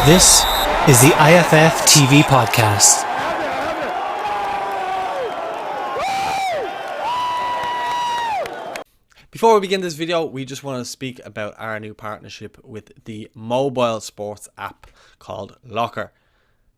This is the IFF TV podcast. Before we begin this video, we just want to speak about our new partnership with the mobile sports app called Locker.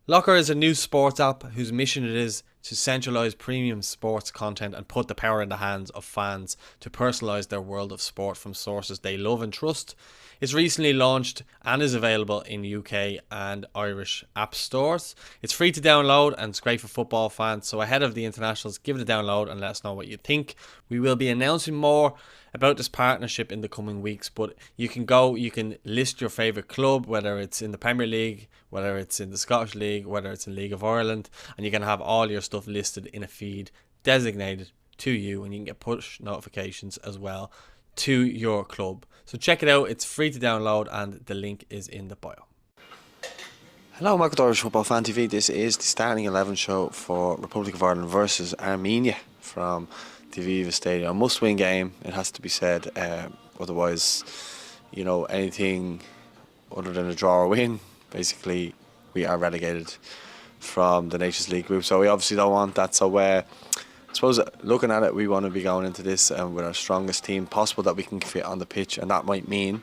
Locker is a new sports app whose mission it is to centralise premium sports content and put the power in the hands of fans to personalise their world of sport from sources they love and trust. It's recently launched and is available in UK and Irish app stores. It's free to download and it's great for football fans. So ahead of the internationals, give it a download and let us know what you think. We will be announcing more about this partnership in the coming weeks, but you can list your favourite club, whether it's in the Premier League, whether it's in the Scottish League, whether it's in League of Ireland, and you can have all your stuff listed in a feed designated to you, and you can get push notifications as well to your club. So check it out, it's free to download and the link is in the bio. Hello, welcome to Irish Football Fan TV. This is the starting 11 show for Republic of Ireland versus Armenia from the Aviva Stadium. A must-win game, it has to be said. Otherwise, anything other than a draw or win, basically we are relegated from the Nations League group. So we obviously don't want that. So I suppose looking at it, we want to be going into this with our strongest team possible that we can fit on the pitch, and that might mean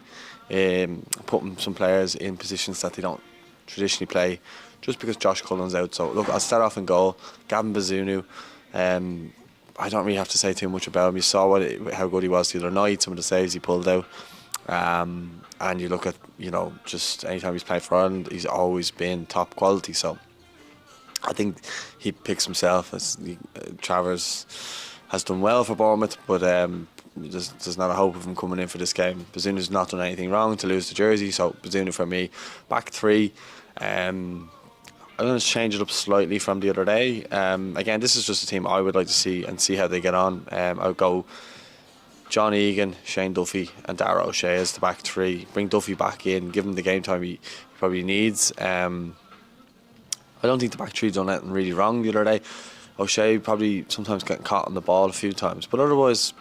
putting some players in positions that they don't traditionally play, just because Josh Cullen's out. So look, I'll start off in goal. Gavin Bazunu. I don't really have to say too much about him. You saw how good he was the other night, some of the saves he pulled out. And you look at, just anytime he's played for Ireland, he's always been top quality. So I think he picks himself. As Travers has done well for Bournemouth, but there's not a hope of him coming in for this game. Bazunu's not done anything wrong to lose the jersey, so Bazunu for me. Back three. I'm going to change it up slightly from the other day. Again, this is just a team I would like to see and see how they get on. I would go John Egan, Shane Duffy and Dara O'Shea as the back three. Bring Duffy back in, give him the game time he probably needs. I don't think the back three done anything really wrong the other day. O'Shea probably sometimes getting caught on the ball a few times, but otherwise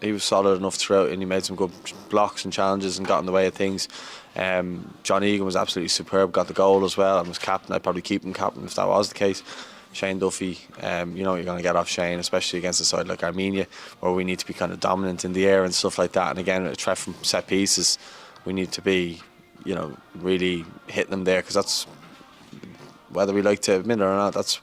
he was solid enough throughout and he made some good blocks and challenges and got in the way of things. John Egan was absolutely superb, got the goal as well and was captain. I'd probably keep him captain if that was the case. Shane Duffy, you're going to get off Shane, especially against a side like Armenia, where we need to be kind of dominant in the air and stuff like that. And again, a threat from set pieces, we need to be, really hitting them there, because that's, whether we like to admit it or not, that's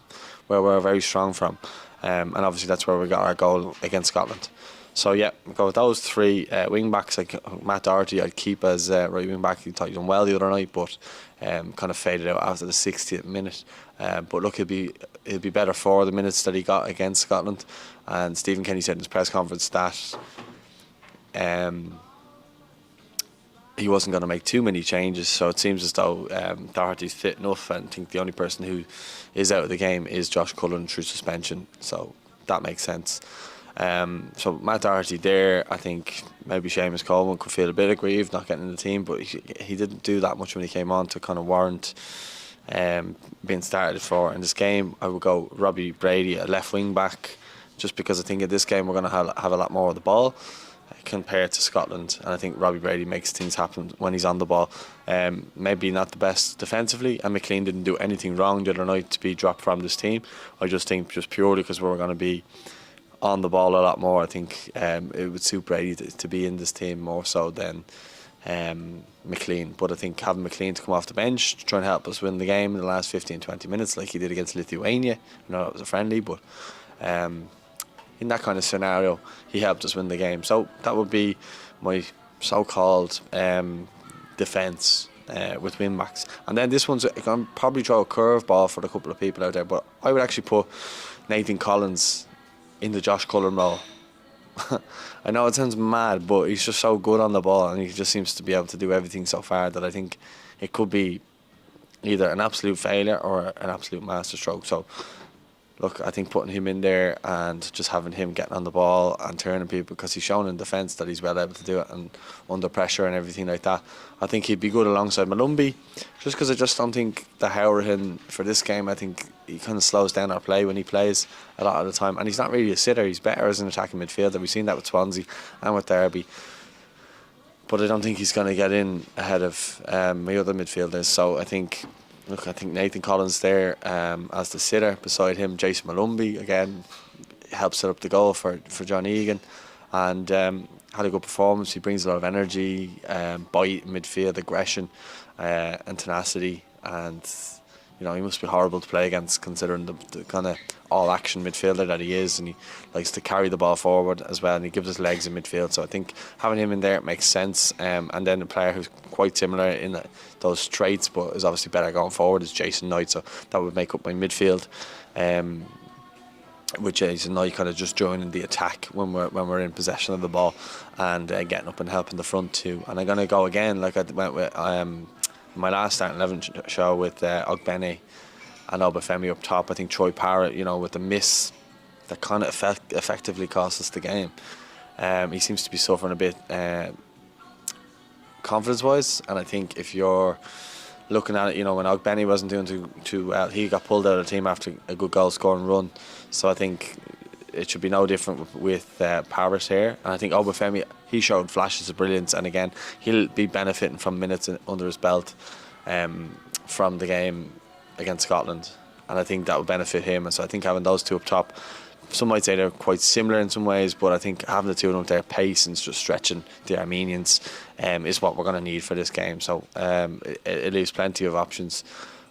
where we're very strong from. And obviously that's where we got our goal against Scotland. So yeah, we'll go with those three wing backs. Like Matt Doherty, I'd keep as right wing back. He thought he done well the other night, but kind of faded out after the 60th minute. But look, he'll be better for the minutes that he got against Scotland. And Stephen Kenny said in his press conference that he wasn't going to make too many changes. So it seems as though Doherty's fit enough, and I think the only person who is out of the game is Josh Cullen through suspension. So that makes sense. So Matt Doherty there, I think maybe Seamus Coleman could feel a bit aggrieved not getting in the team, but he didn't do that much when he came on to kind of warrant being started for in this game. I would go Robbie Brady, a left wing back, just because I think in this game we're going to have a lot more of the ball compared to Scotland, and I think Robbie Brady makes things happen when he's on the ball. Maybe not the best defensively, and McLean didn't do anything wrong the other night to be dropped from this team. I just think just purely because we're going to be on the ball a lot more, I think it would suit Brady to be in this team more so than McLean. But I think having McLean to come off the bench to try and help us win the game in the last 15-20 minutes like he did against Lithuania, I know it was a friendly, but in that kind of scenario he helped us win the game. So that would be my so-called defence with wing backs. And then this one's going to probably throw a curveball for a couple of people out there, but I would actually put Nathan Collins in the Josh Cullen role. I know it sounds mad, but he's just so good on the ball and he just seems to be able to do everything so far that I think it could be either an absolute failure or an absolute masterstroke. So look, I think putting him in there and just having him getting on the ball and turning people, because he's shown in defence that he's well able to do it and under pressure and everything like that, I think he'd be good alongside Malumbi, just because I just don't think the Howrahan for this game, I think he kind of slows down our play when he plays a lot of the time, and he's not really a sitter, he's better as an attacking midfielder. We've seen that with Swansea and with Derby. but I don't think he's going to get in ahead of my other midfielders. So I think Nathan Collins there as the sitter. Beside him, Jason Malumbi again helps set up the goal for John Egan, and had a good performance. He brings a lot of energy, bite, midfield aggression, and tenacity, and he must be horrible to play against, considering the kind of all-action midfielder that he is, and he likes to carry the ball forward as well, and he gives his legs in midfield. So I think having him in there makes sense. And then a player who's quite similar in those traits, but is obviously better going forward, is Jason Knight. So that would make up my midfield. With Jason Knight kind of just joining the attack when we're in possession of the ball, and getting up and helping the front too. And I'm gonna go again like I went with my last starting 11 show with Ogbene and Obafemi up top. I think Troy Parrott, with the miss that kind of effectively cost us the game. He seems to be suffering a bit confidence-wise, and I think if you're looking at it, when Ogbene wasn't doing too well, he got pulled out of the team after a good goal-scoring run. So I think it should be no different with Parrott here. And I think Obafemi, he showed flashes of brilliance, and again, he'll be benefiting from minutes under his belt from the game against Scotland, and I think that will benefit him. And so I think having those two up top, some might say they're quite similar in some ways, but I think having the two of them with their pace and just stretching the Armenians is what we're going to need for this game. So it leaves plenty of options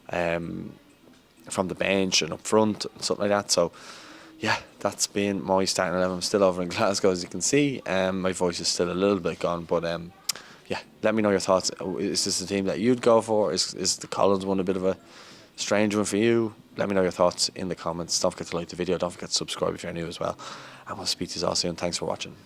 from the bench and up front and something like that. So yeah, that's been my starting 11. I'm still over in Glasgow, as you can see. My voice is still a little bit gone, but yeah, let me know your thoughts. Is this a team that you'd go for? Is the Collins one a bit of a strange one for you? Let me know your thoughts in the comments. Don't forget to like the video. Don't forget to subscribe if you're new as well. And we'll speak to you all soon. Thanks for watching.